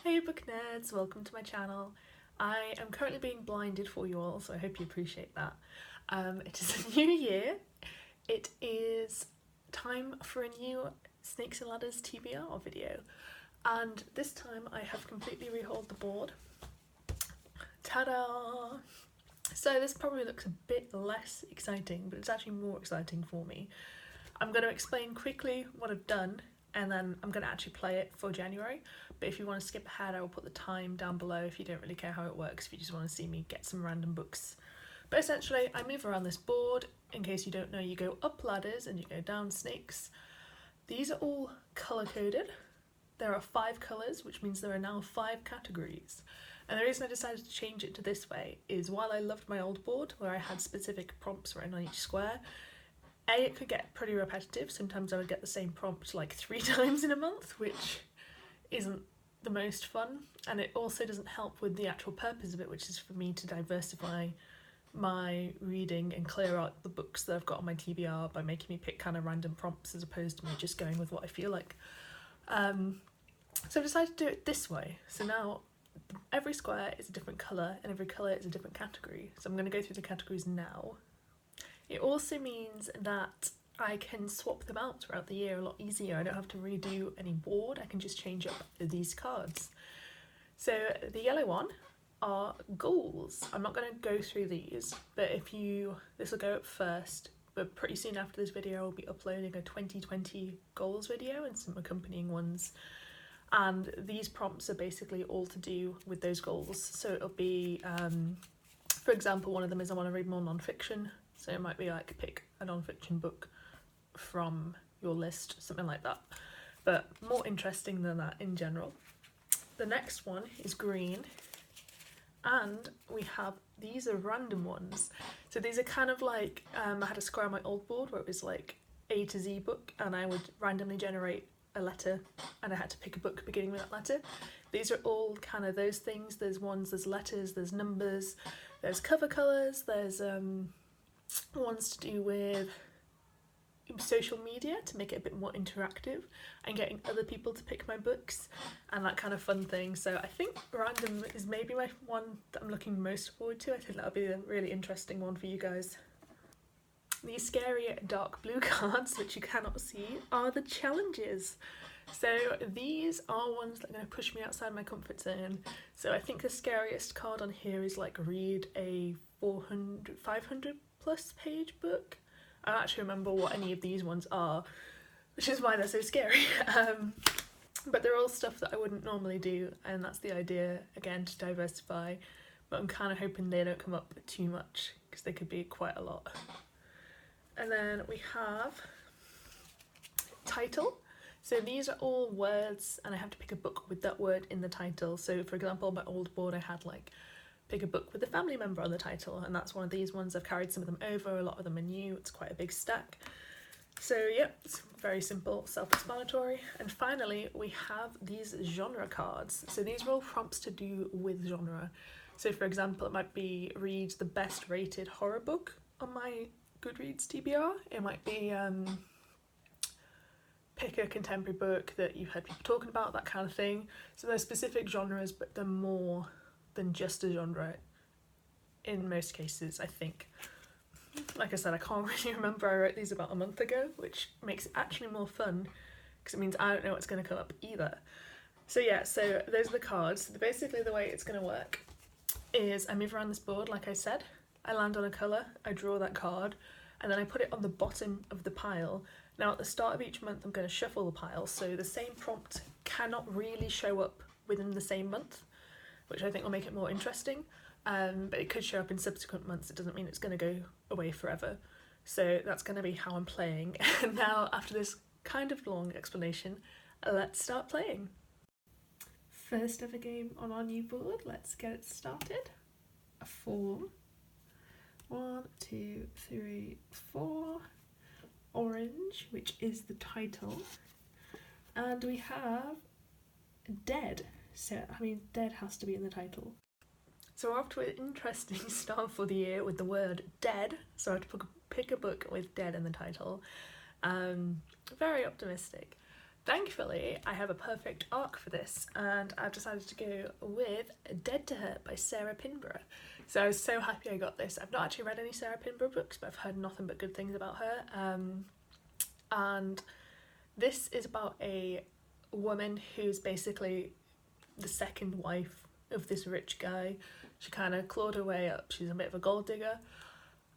Hey book nerds, welcome to my channel. I am currently being blinded for you all, so I hope you appreciate that. It is a new year. It is time for a new Snakes and Ladders TBR video, and this time I have completely rehauled the board. Ta-da! So this probably looks a bit less exciting, but it's actually more exciting for me. I'm going to explain quickly what I've done, and then I'm going to actually play it for January. But if you want to skip ahead, I will put the time down below if you don't really care how it works, if you just want to see me get some random books. But essentially, I move around this board. In case you don't know, you go up ladders and you go down snakes. These are all colour-coded. There are 5 colours, which means there are now 5 categories. And the reason I decided to change it to this way is while I loved my old board, where I had specific prompts written on each square, it could get pretty repetitive. Sometimes I would get the same prompt like 3 times in a month, which isn't the most fun, and it also doesn't help with the actual purpose of it, which is for me to diversify my reading and clear out the books that I've got on my TBR by making me pick kind of random prompts as opposed to me just going with what I feel like. So I've decided to do it this way. So now every square is a different colour and every colour is a different category. So I'm going to go through the categories now. It also means that I can swap them out throughout the year a lot easier. I don't have to redo any board, I can just change up these cards. So the yellow one are goals. I'm not going to go through these, but this will go up first, but pretty soon after this video I'll be uploading a 2020 goals video and some accompanying ones. And these prompts are basically all to do with those goals. So it'll be, for example, one of them is I want to read more non-fiction. So it might be like pick a non-fiction book from your list, something like that. But more interesting than that in general. The next one is green. And we have, these are random ones. So these are kind of like, I had a square on my old board where it was like A to Z book, and I would randomly generate a letter and I had to pick a book beginning with that letter. These are all kind of those things. There's letters, there's numbers, there's cover colours, there's ones to do with social media to make it a bit more interactive and getting other people to pick my books and that kind of fun thing. So I think random is maybe my one that I'm looking most forward to. I think that'll be a really interesting one for you guys. These scary dark blue cards, which you cannot see, are the challenges. So these are ones that are going to push me outside my comfort zone. So I think the scariest card on here is like read a 500 plus page book. I don't actually remember what any of these ones are, which is why they're so scary. But they're all stuff that I wouldn't normally do, and that's the idea, again, to diversify. But I'm kind of hoping they don't come up too much, because they could be quite a lot. And then we have title. So these are all words, and I have to pick a book with that word in the title. So for example, on my old board I had like pick a book with a family member on the title, and that's one of these ones. I've carried some of them over, a lot of them are new, it's quite a big stack. So yeah, it's very simple, self-explanatory. And finally we have these genre cards. So these are all prompts to do with genre. So for example, it might be read the best rated horror book on my Goodreads TBR. It might be pick a contemporary book that you've heard people talking about, that kind of thing. So there's specific genres, but they're more than just a genre in most cases, I think. Like I said, I can't really remember. I wrote these about a month ago, which makes it actually more fun because it means I don't know what's going to come up either. So yeah, so those are the cards. So basically the way it's going to work is I move around this board, like I said, I land on a colour, I draw that card, and then I put it on the bottom of the pile. Now at the start of each month I'm going to shuffle the pile, so the same prompt cannot really show up within the same month, which I think will make it more interesting, but it could show up in subsequent months. It doesn't mean it's going to go away forever. So that's going to be how I'm playing. And now, after this kind of long explanation, let's start playing. First ever game on our new board, let's get it started. A 4. 1, 2, 3, 4. Orange, which is the title. And we have dead. So, I mean, dead has to be in the title. So we're off to an interesting start for the year with the word dead. So I have to pick a book with dead in the title. Very optimistic. Thankfully, I have a perfect arc for this, and I've decided to go with Dead to Her by Sarah Pinborough. So I was so happy I got this. I've not actually read any Sarah Pinborough books, but I've heard nothing but good things about her. And this is about a woman who's basically the second wife of this rich guy. She kind of clawed her way up. She's a bit of a gold digger.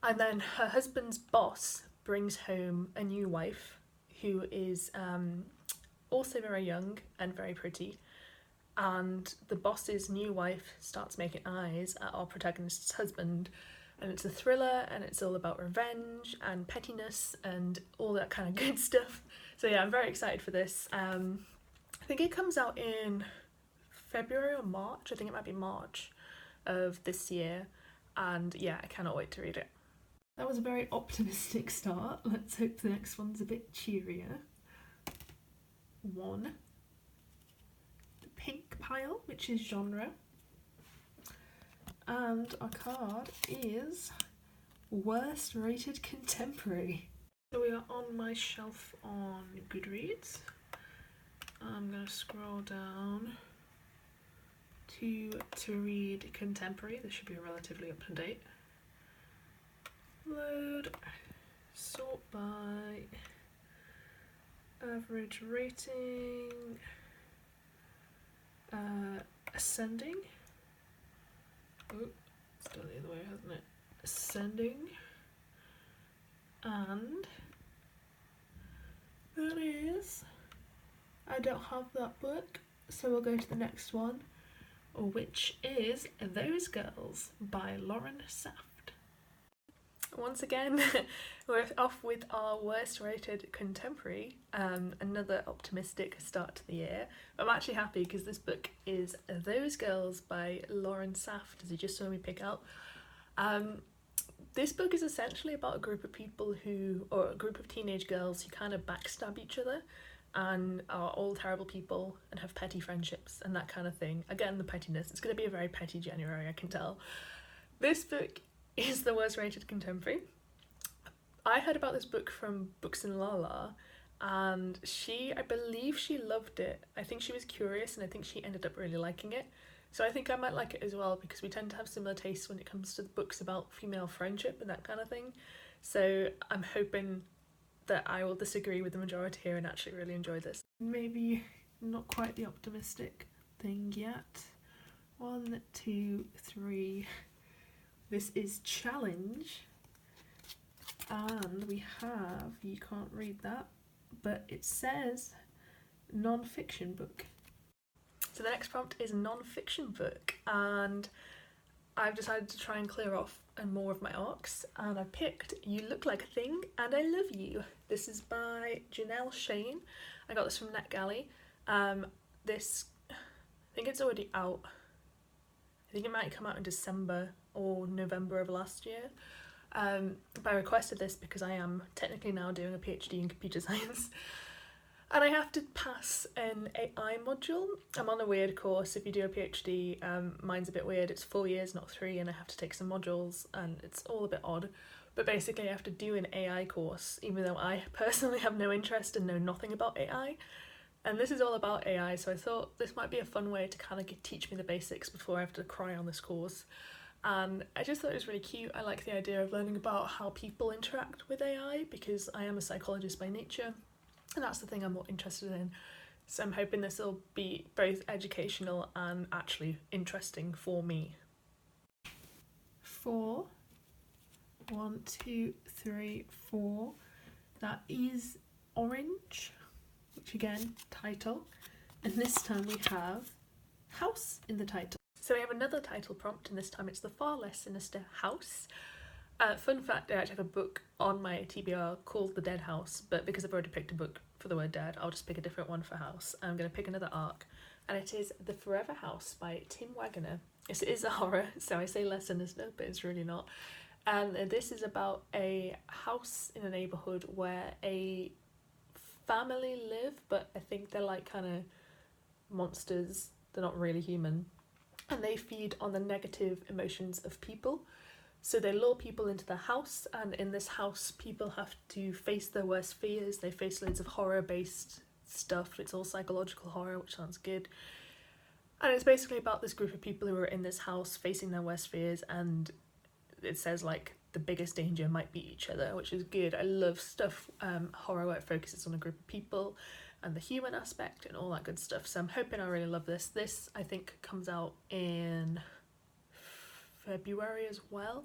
And then her husband's boss brings home a new wife who is also very young and very pretty. And the boss's new wife starts making eyes at our protagonist's husband. And it's a thriller, and it's all about revenge and pettiness and all that kind of good stuff. So yeah, I'm very excited for this. I think it comes out in February or March. I think it might be March of this year. And yeah, I cannot wait to read it. That was a very optimistic start. Let's hope the next one's a bit cheerier. 1. The Pink Pile, which is genre. And our card is Worst Rated Contemporary. So we are on my shelf on Goodreads. I'm going to scroll down to read Contemporary. This should be relatively up to date. Load, sort by average rating, ascending. Oh, it's done the other way, hasn't it? Ascending, and that is, I don't have that book, so we'll go to the next one, which is Those Girls by Lauren Saft. Once again, we're off with our worst rated contemporary, another optimistic start to the year. I'm actually happy because this book is Those Girls by Lauren Saft, as you just saw me pick out. This book is essentially about a group of people or a group of teenage girls who kind of backstab each other and are all terrible people and have petty friendships and that kind of thing. Again, the pettiness. It's going to be a very petty January, I can tell. This book is the worst rated contemporary. I heard about this book from Books and Lala, and I believe she loved it. I think she was curious, and I think she ended up really liking it. So I think I might like it as well, because we tend to have similar tastes when it comes to the books about female friendship and that kind of thing. So I'm hoping that I will disagree with the majority here and actually really enjoy this. Maybe not quite the optimistic thing yet. 1, 2, 3. This is Challenge, and we have, you can't read that, but it says non-fiction book. So the next prompt is non-fiction book, and I've decided to try and clear off more of my arcs, and I picked You Look Like a Thing and I Love You. This is by Janelle Shane. I got this from NetGalley. This, I think it's already out. I think it might come out in December or November of last year. But I requested this because I am technically now doing a PhD in computer science. And I have to pass an AI module. I'm on a weird course. If you do a PhD, mine's a bit weird. It's 4 years, not 3, and I have to take some modules, and it's all a bit odd. But basically I have to do an AI course, even though I personally have no interest and know nothing about AI. And this is all about AI, so I thought this might be a fun way to kind of teach me the basics before I have to cry on this course. And I just thought it was really cute. I like the idea of learning about how people interact with AI, because I am a psychologist by nature, and that's the thing I'm more interested in. So I'm hoping this will be both educational and actually interesting for me. 4. 1, 2, 3, 4. That is Orange, which again, title. And this time we have House in the title. So we have another title prompt, and this time it's The Far Less Sinister House. Fun fact, I actually have a book on my TBR called The Dead House, but because I've already picked a book for the word dead, I'll just pick a different one for house. I'm going to pick another arc, and it is The Forever House by Tim Waggoner. It is a horror, so I say less sinister, but it's really not. And this is about a house in a neighbourhood where a family live, but I think they're like kind of monsters. They're not really human. And they feed on the negative emotions of people. So they lure people into the house, and in this house people have to face their worst fears. They face loads of horror-based stuff. It's all psychological horror, which sounds good. And it's basically about this group of people who are in this house facing their worst fears, and it says like the biggest danger might be each other, which is good. I love stuff, horror where it focuses on a group of people and the human aspect and all that good stuff. So I'm hoping I really love this. This, I think, comes out in February as well,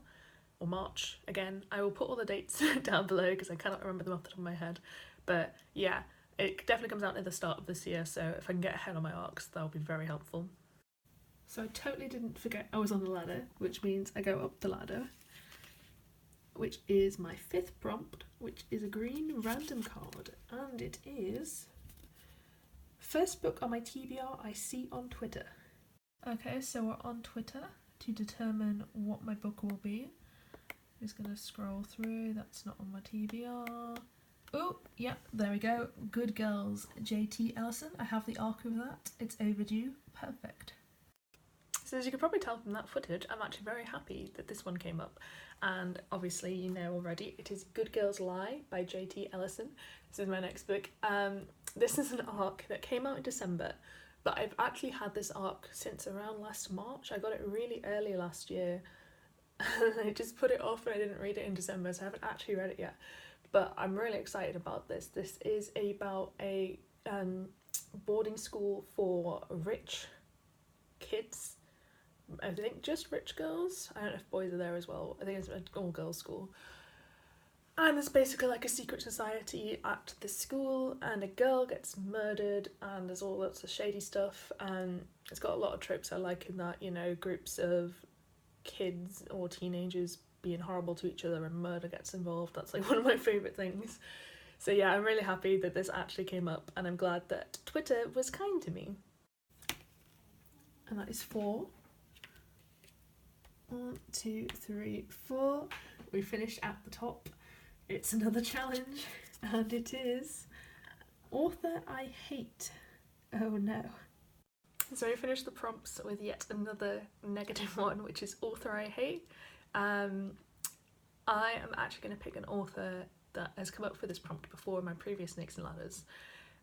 or March. Again, I will put all the dates down below because I cannot remember them off the top of my head. But yeah, it definitely comes out at the start of this year, so if I can get ahead on my arcs, that'll be very helpful. So I totally didn't forget I was on the ladder, which means I go up the ladder, which is my 5th prompt, which is a green random card, and it is first book on my TBR I see on Twitter. Okay, so we're on Twitter to determine what my book will be. I'm just going to scroll through, that's not on my TBR. Oh, yeah, there we go. Good Girls, JT Ellison. I have the arc of that. It's overdue. Perfect. So as you can probably tell from that footage, I'm actually very happy that this one came up. And obviously you know already, it is Good Girls Lie by JT Ellison. This is my next book. This is an arc that came out in December, but I've actually had this arc since around last March. I got it really early last year. I just put it off and I didn't read it in December, so I haven't actually read it yet. But I'm really excited about this. This is about a boarding school for rich kids. I think just rich girls. I don't know if boys are there as well. I think it's an all-girls school. And it's basically like a secret society at this school, and a girl gets murdered, and there's all lots of shady stuff, and it's got a lot of tropes I like in that, you know, groups of kids or teenagers being horrible to each other and murder gets involved. That's like one of my favourite things. So yeah, I'm really happy that this actually came up, and I'm glad that Twitter was kind to me. And that is 4. 1, 2, 3, 4. We finished at the top. It's another challenge, and it is Author I Hate. Oh no. So we finished the prompts with yet another negative one, which is Author I Hate. I am actually going to pick an author that has come up for this prompt before in my previous Snakes and Ladders,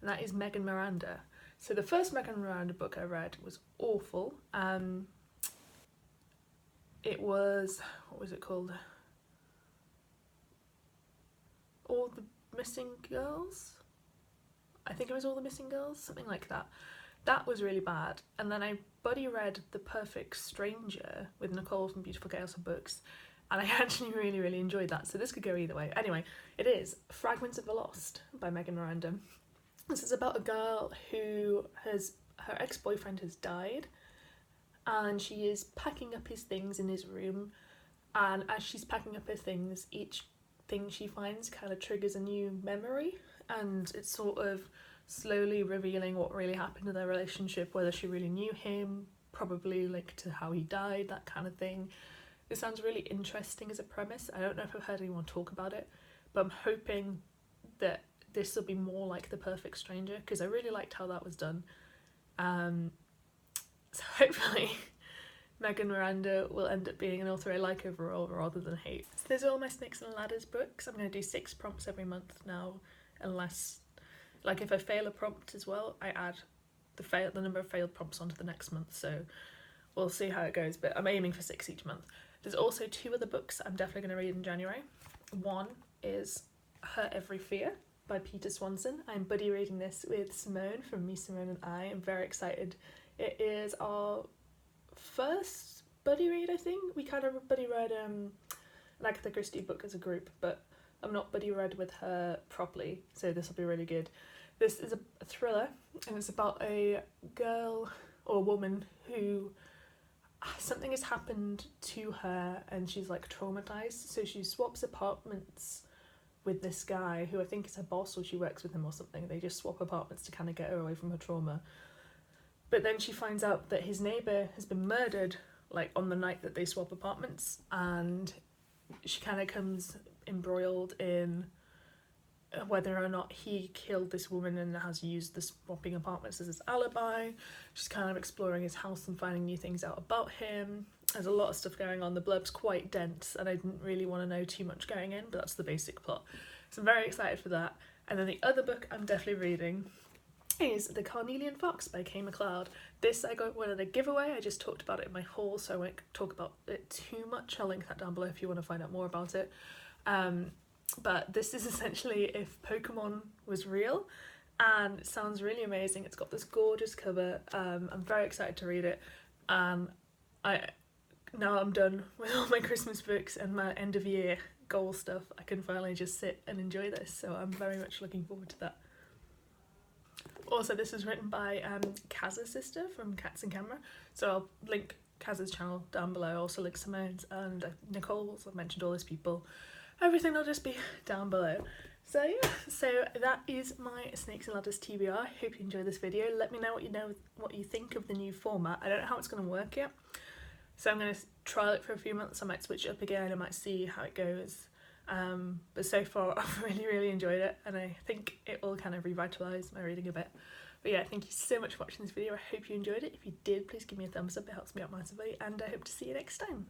and that is Miranda. So the first Miranda book I read was awful. It was, what was it called? All the Missing Girls? I think it was All the Missing Girls, something like that. That was really bad. And then I buddy read The Perfect Stranger with Nicole from Beautiful Chaos of Books, and I actually really enjoyed that, so this could go either way. Anyway, it is Fragments of the Lost by Miranda. This is about a girl who her ex-boyfriend has died, and she is packing up his things in his room, and as she's packing up her things, each thing she finds kind of triggers a new memory, and it's sort of slowly revealing what really happened in their relationship, whether she really knew him, probably linked to how he died, that kind of thing. It sounds really interesting as a premise. I don't know if I've heard anyone talk about it, but I'm hoping that this will be more like The Perfect Stranger, because I really liked how that was done. So hopefully Miranda will end up being an author I like overall rather than hate. So there's all my Snakes and Ladders books. I'm going to do 6 prompts every month now, unless, like, if I fail a prompt as well, I add the number of failed prompts onto the next month, so we'll see how it goes, but I'm aiming for 6 each month. There's also 2 other books I'm definitely going to read in January. One is Her Every Fear by Peter Swanson. I'm buddy reading this with Simone from Me, Simone and I. I'm very excited. It is our first buddy read, I think. We kind of buddy read an Agatha Christie book as a group, but I'm not buddy read with her properly, so this will be really good. This is a thriller, and it's about a girl or woman who something has happened to her and she's like traumatized, so she swaps apartments with this guy who I think is her boss, or she works with him or something. They just swap apartments to kind of get her away from her trauma. But then she finds out that his neighbour has been murdered, like, on the night that they swap apartments, and she kind of comes embroiled in whether or not he killed this woman and has used the swapping apartments as his alibi. She's kind of exploring his house and finding new things out about him. There's a lot of stuff going on. The blurb's quite dense and I didn't really want to know too much going in, but that's the basic plot. So I'm very excited for that. And then the other book I'm definitely reading is The Carnelian Fox by Kay McCleod. This I got one of the giveaway. I just talked about it in my haul, so I won't talk about it too much. I'll link that down below if you want to find out more about it. But this is essentially if Pokemon was real, and it sounds really amazing. It's got this gorgeous cover. I'm very excited to read it. Now I'm done with all my Christmas books and my end of year goal stuff. I can finally just sit and enjoy this, so I'm very much looking forward to that. Also, this is written by Kaz's sister from Cats and Camera, so I'll link Kaz's channel down below. I'll also link Simone's and Nicole's. I've mentioned all those people. Everything will just be down below. So yeah, so that is my Snakes and Ladders TBR. I hope you enjoyed this video. Let me know what you think of the new format. I don't know how it's going to work yet, so I'm going to trial it for a few months. I might switch it up again. I might see how it goes. But so far I've really enjoyed it, and I think it will kind of revitalise my reading a bit. But yeah, thank you so much for watching this video. I hope you enjoyed it. If you did, please give me a thumbs up. It helps me out massively, and I hope to see you next time.